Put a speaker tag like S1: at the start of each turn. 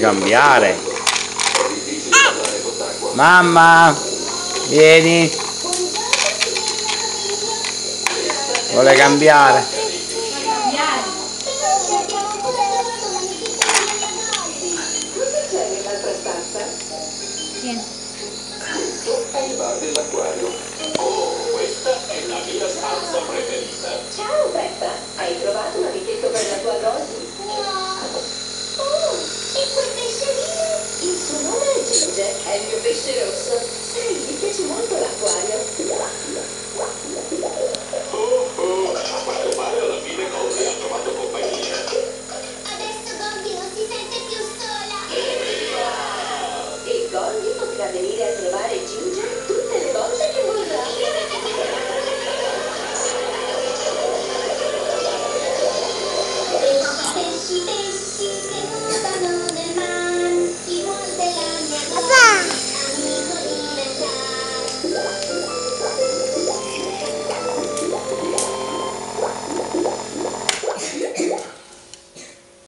S1: cambiare. Mamma, vieni. Vuole cambiare.
S2: Dell'acquario. Oh, questa è la mia stanza preferita.
S3: Ciao Peppa, hai trovato un amichetto per la tua Goldie? Oh, e quel pesce lì? Il suo nome è Ginger, è il mio pesce rosso. Sai, mi piace molto l'acquario.
S2: A quanto pare alla fine Goldie ha trovato compagnia.
S4: Adesso Goldie non si sente più sola.
S3: E Goldie potrà venire a trovare